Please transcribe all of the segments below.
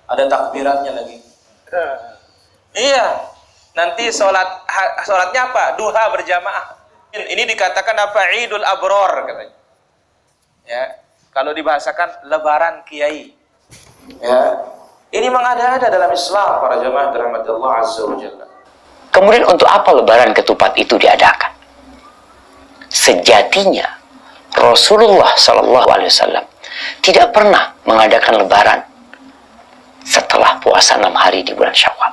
Ada takbirannya lagi. Iya, nanti sholatnya apa? Duha berjamaah. Ini dikatakan apa? Idul Abror katanya. Ya, kalau dibahasakan lebaran kiai. Ya, ini memang ada dalam Islam para jamaah dirahmati Allah Azza wa Jalla. Kemudian untuk apa lebaran ketupat itu diadakan? Sejatinya Rasulullah SAW tidak pernah mengadakan lebaran setelah puasa 6 hari di bulan Syawal.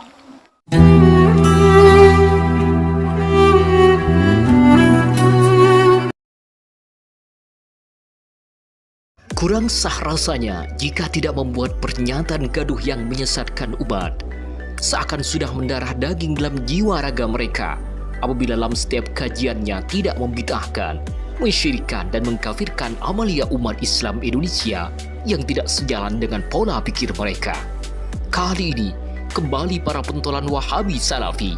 Kurang sah rasanya jika tidak membuat pernyataan gaduh yang menyesatkan umat. Seakan sudah mendarah daging dalam jiwa raga mereka apabila dalam setiap kajiannya tidak membid'ahkan, mensyirikkan dan mengkafirkan amalia umat Islam Indonesia yang tidak sejalan dengan pola pikir mereka. Kali ini, kembali para pentolan Wahabi Salafi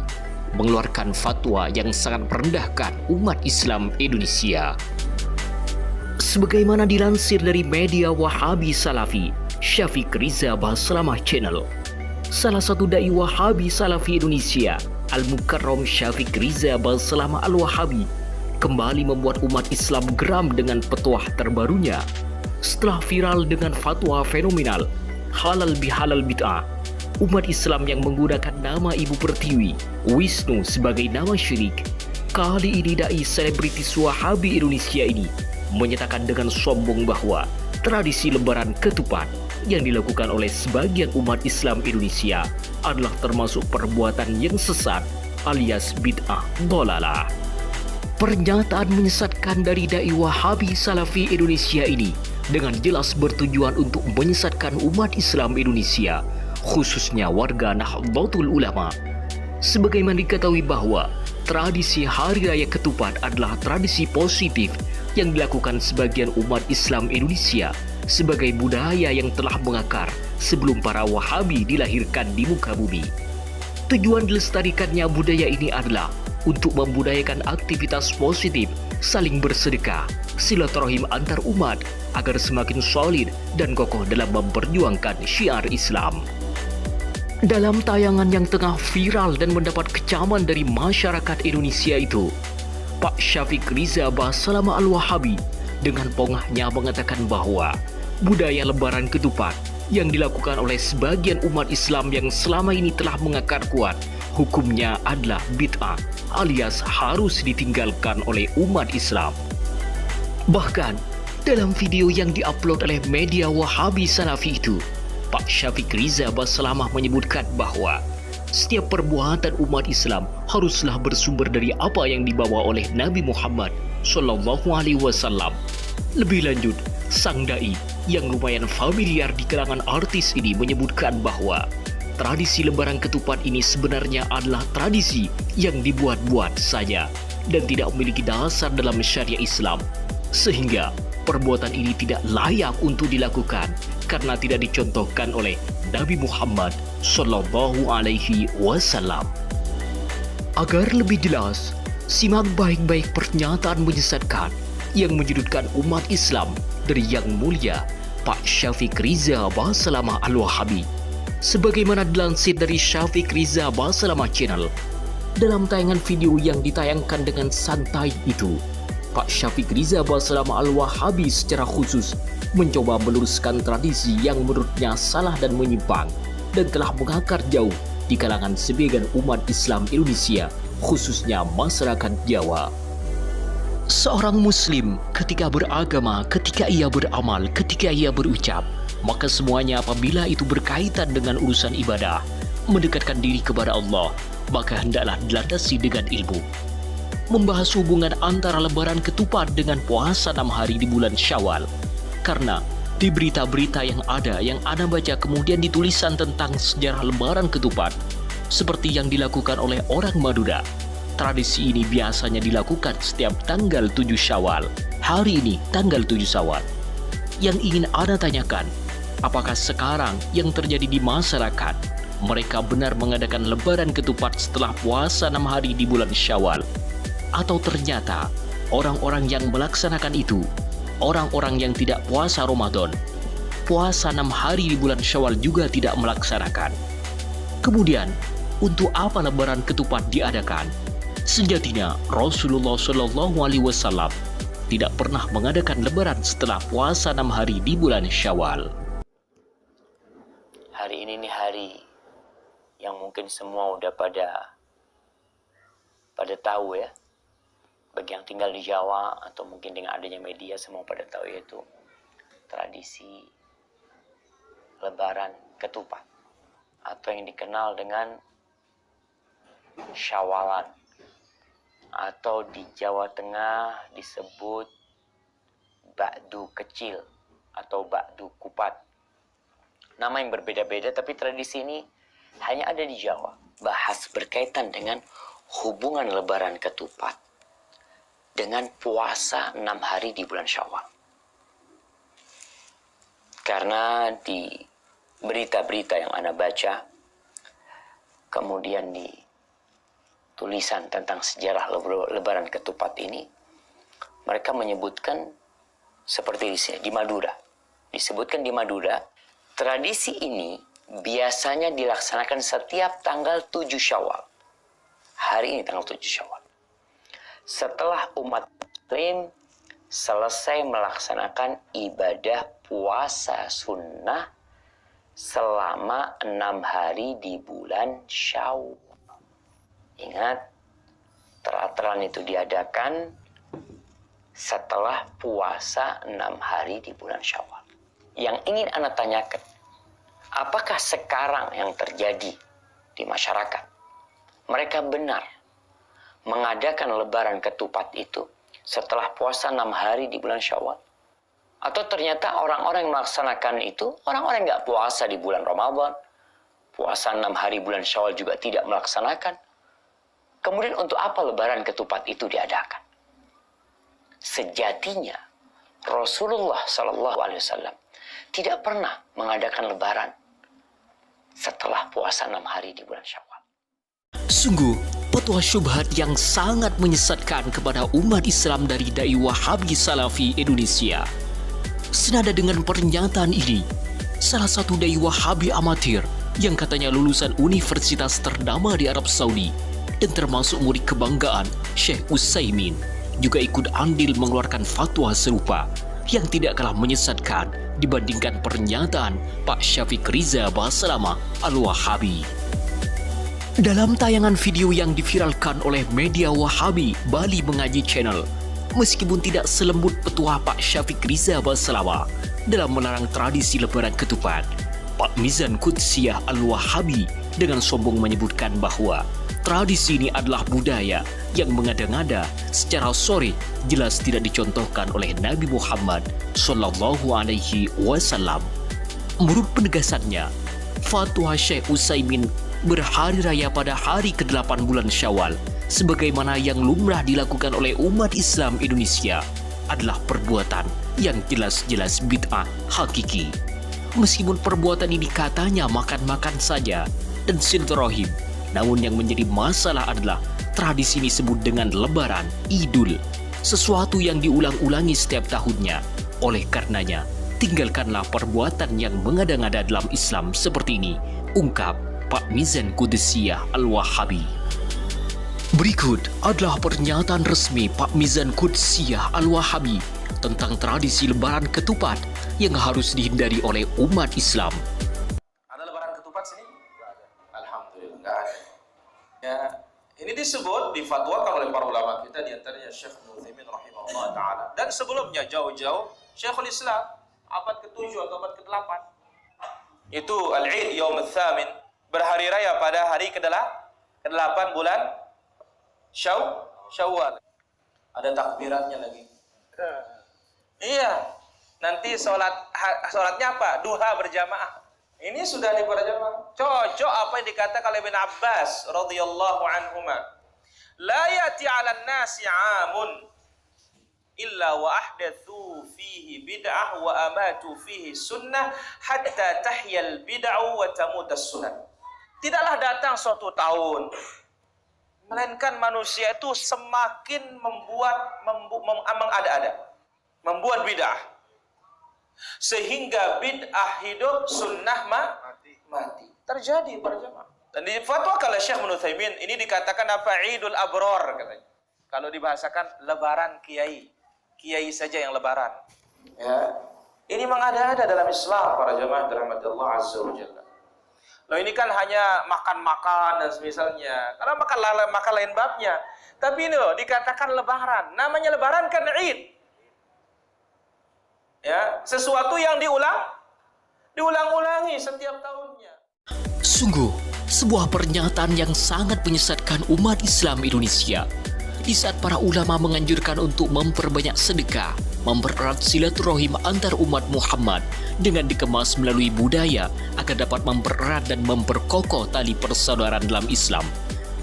mengeluarkan fatwa yang sangat merendahkan umat Islam Indonesia. Sebagaimana dilansir dari media Wahabi Salafi, Syafiq Riza Basalamah Channel, salah satu dai Wahabi Salafi Indonesia, Al-Mukarram Syafiq Riza Basalamah Al-Wahabi, kembali membuat umat Islam geram dengan petuah terbarunya setelah viral dengan fatwa fenomenal halal bihalal bid'ah. Umat Islam yang menggunakan nama Ibu Pertiwi, Wisnu sebagai nama syirik. Kali ini dai selebritis Wahabi Indonesia ini menyatakan dengan sombong bahwa tradisi lebaran ketupat yang dilakukan oleh sebagian umat Islam Indonesia adalah termasuk perbuatan yang sesat alias bid'ah dhalalah. Pernyataan menyesatkan dari dai Wahabi Salafi Indonesia ini dengan jelas bertujuan untuk menyesatkan umat Islam Indonesia, khususnya warga Nahdlatul Ulama. Sebagaimana diketahui bahwa tradisi Hari Raya Ketupat adalah tradisi positif yang dilakukan sebagian umat Islam Indonesia sebagai budaya yang telah mengakar sebelum para Wahabi dilahirkan di muka bumi. Tujuan dilestarikannya budaya ini adalah untuk membudayakan aktivitas positif, saling bersedekah, silaturahim antar umat agar semakin solid dan kokoh dalam memperjuangkan syiar Islam. Dalam tayangan yang tengah viral dan mendapat kecaman dari masyarakat Indonesia itu, Pak Syafiq Riza Basalamah Al-Wahabi dengan pongahnya mengatakan bahwa budaya lebaran ketupat yang dilakukan oleh sebagian umat Islam yang selama ini telah mengakar kuat, hukumnya adalah bid'ah alias harus ditinggalkan oleh umat Islam. Bahkan dalam video yang diupload oleh media Wahabi Salafi itu, Pak Syafiq Riza Basalamah menyebutkan bahwa setiap perbuatan umat Islam haruslah bersumber dari apa yang dibawa oleh Nabi Muhammad SAW. Lebih lanjut, sang dai yang lumayan familiar di kalangan artis ini menyebutkan bahwa tradisi lebaran ketupat ini sebenarnya adalah tradisi yang dibuat-buat saja dan tidak memiliki dasar dalam syariat Islam, sehingga perbuatan ini tidak layak untuk dilakukan karena tidak dicontohkan oleh Nabi Muhammad Sallallahu Alaihi Wasallam. Agar lebih jelas, simak baik-baik pernyataan menyesatkan yang menyudutkan umat Islam dari Yang Mulia Pak Syafiq Riza Basalamah Al-Wahabi. Sebagaimana dilansir dari Syafiq Riza Basalamah Channel, dalam tayangan video yang ditayangkan dengan santai itu, Pak Syafiq Riza Basalamah Al-Wahabi secara khusus mencoba meluruskan tradisi yang menurutnya salah dan menyimpang dan telah mengakar jauh di kalangan sebagian umat Islam Indonesia, khususnya masyarakat Jawa. Seorang Muslim ketika beragama, ketika ia beramal, ketika ia berucap, maka semuanya apabila itu berkaitan dengan urusan ibadah, mendekatkan diri kepada Allah, maka hendaklah dilandasi dengan ilmu. Membahas hubungan antara lebaran ketupat dengan puasa 6 hari di bulan Syawal, karena di berita-berita yang ada yang Anda baca kemudian ditulisan tentang sejarah lebaran ketupat seperti yang dilakukan oleh orang Madura. Tradisi ini biasanya dilakukan setiap tanggal 7 Syawal. Hari ini tanggal 7 Syawal. Yang ingin Anda tanyakan, apakah sekarang yang terjadi di masyarakat, mereka benar mengadakan lebaran ketupat setelah puasa 6 hari di bulan Syawal? Atau ternyata orang-orang yang melaksanakan itu orang-orang yang tidak puasa Ramadan? puasa 6 hari di bulan Syawal juga tidak melaksanakan. Kemudian, untuk apa lebaran ketupat diadakan? Sejatinya Rasulullah Shallallahu Alaihi Wasallam tidak pernah mengadakan lebaran setelah puasa 6 hari di bulan Syawal. Hari ini nih hari yang mungkin semua udah pada tahu ya. Bagi yang tinggal di Jawa atau mungkin dengan adanya media semua pada tahu, yaitu tradisi lebaran ketupat atau yang dikenal dengan Syawalan, atau di Jawa Tengah disebut bakdu kecil atau bakdu kupat. Nama yang berbeda-beda, tapi tradisi ini hanya ada di Jawa. Bahas berkaitan dengan hubungan lebaran ketupat dengan puasa 6 hari di bulan Syawal. Karena di berita-berita yang Anda baca, kemudian di tulisan tentang sejarah lebaran ketupat ini, mereka menyebutkan seperti di sini, di Madura. Disebutkan di Madura, tradisi ini biasanya dilaksanakan setiap tanggal 7 Syawal. Hari ini tanggal 7 Syawal. Setelah umat Muslim selesai melaksanakan ibadah puasa sunnah selama 6 hari di bulan Syawal. Ingat, teraturan itu diadakan setelah puasa 6 hari di bulan Syawal. Yang ingin Anda tanyakan, apakah sekarang yang terjadi di masyarakat, mereka benar mengadakan lebaran ketupat itu setelah puasa 6 hari di bulan Syawal? Atau ternyata orang-orang yang melaksanakan itu, orang-orang yang nggak puasa di bulan Ramadan, puasa 6 hari bulan Syawal juga tidak melaksanakan. Kemudian untuk apa lebaran ketupat itu diadakan? Sejatinya Rasulullah Shallallahu Alaihi Wasallam tidak pernah mengadakan lebaran setelah puasa 6 hari di bulan Syawal. Sungguh, fatwa syubhat yang sangat menyesatkan kepada umat Islam dari Dai Wahabi Salafi Indonesia. Senada dengan pernyataan ini, salah satu Dai Wahabi amatir yang katanya lulusan universitas ternama di Arab Saudi dan termasuk murid kebanggaan Syekh Utsaimin juga ikut andil mengeluarkan fatwa serupa yang tidak kalah menyesatkan dibandingkan pernyataan Pak Syafiq Riza Baslama Al-Wahabi. Dalam tayangan video yang diviralkan oleh media Wahabi Bali Mengaji Channel, meskipun tidak selembut petua Pak Syafiq Riza Baslama dalam melarang tradisi lebaran ketupat, Pak Mizan Qudsiyah Al-Wahabi dengan sombong menyebutkan bahwa tradisi ini adalah budaya yang mengada-ngada secara sore jelas tidak dicontohkan oleh Nabi Muhammad Sallallahu Alaihi Wasallam. Menurut penegasannya, fatwa Syekh Utsaimin berhari raya pada hari ke-8 bulan Syawal sebagaimana yang lumrah dilakukan oleh umat Islam Indonesia adalah perbuatan yang jelas-jelas bid'ah hakiki. Meskipun perbuatan ini katanya makan-makan saja dan silaturahim, namun yang menjadi masalah adalah tradisi ini disebut dengan lebaran, idul, sesuatu yang diulang-ulangi setiap tahunnya. Oleh karenanya, tinggalkanlah perbuatan yang mengada-ngada dalam Islam seperti ini, ungkap Pak Mizan Qudsiyah Al-Wahabi. Berikut adalah pernyataan resmi Pak Mizan Qudsiyah Al-Wahabi tentang tradisi lebaran ketupat yang harus dihindari oleh umat Islam. Ada lebaran ketupat sini? Nggak ada. Alhamdulillah, nggak ada. Ya, ini disebut, difatwakan oleh para ulama kita, diantaranya Syekh Utsaimin rahimahullah ta'ala. Dan sebelumnya jauh-jauh, Syekhul Islam, abad ke-7 atau abad ke-8. Itu Al-Eid Yaum Al-Thamin, berhari raya pada hari ke-8 bulan Syawal. Ada takbiratnya lagi. Iya, nanti sholatnya apa? Duha berjamaah. Ini sudah diperjamaah. Cocok apa yang dikatakan oleh Ibn Abbas radhiyallahu anhuma. La yati 'alan nasi 'amun illa wa ahdathu fihi bid'ah wa amatu fihi sunnah hatta tahyal bid'ah wa tamutas sunnah. Tidaklah datang suatu tahun, melainkan manusia itu semakin mengada-ada, membuat bid'ah, Sehingga bid'ah hidup, sunnah mati. Terjadi para jemaah. Dan di fatwa kalau Syekh Ibnu Utsaimin ini dikatakan apa? Idul Abror katanya. Kalau dibahasakan lebaran kiai. Kiai saja yang lebaran. Ya. Ini mengada-ada dalam Islam para jemaah dirahmati Allah Azza wa Jalla. Loh ini kan hanya makan-makan dan semisalnya. Karena makan lain babnya. Tapi ini loh dikatakan lebaran. Namanya lebaran kan Id. Ya, sesuatu yang diulang-ulangi setiap tahunnya. Sungguh, sebuah pernyataan yang sangat menyesatkan umat Islam Indonesia. Di saat para ulama menganjurkan untuk memperbanyak sedekah, mempererat silaturahim antar umat Muhammad dengan dikemas melalui budaya agar dapat mempererat dan memperkokoh tali persaudaraan dalam Islam.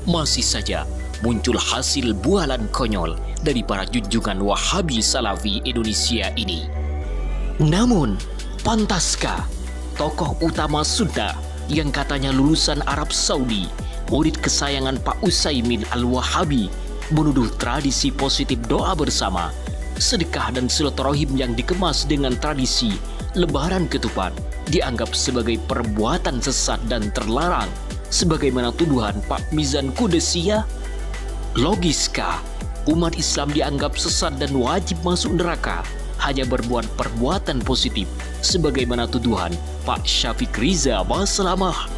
Masih saja muncul hasil bualan konyol dari para junjungan Wahabi Salafi Indonesia ini. Namun, pantaskah tokoh utama Sunnah yang katanya lulusan Arab Saudi, murid kesayangan Pak Utsaimin Al-Wahabi, menuduh tradisi positif doa bersama, sedekah dan silaturahim yang dikemas dengan tradisi lebaran ketupat dianggap sebagai perbuatan sesat dan terlarang, sebagaimana tuduhan Pak Mizan Qudusiyah? Logiskah umat Islam dianggap sesat dan wajib masuk neraka hanya berbuat perbuatan positif sebagaimana tuduhan Pak Syafiq Riza Baslamah?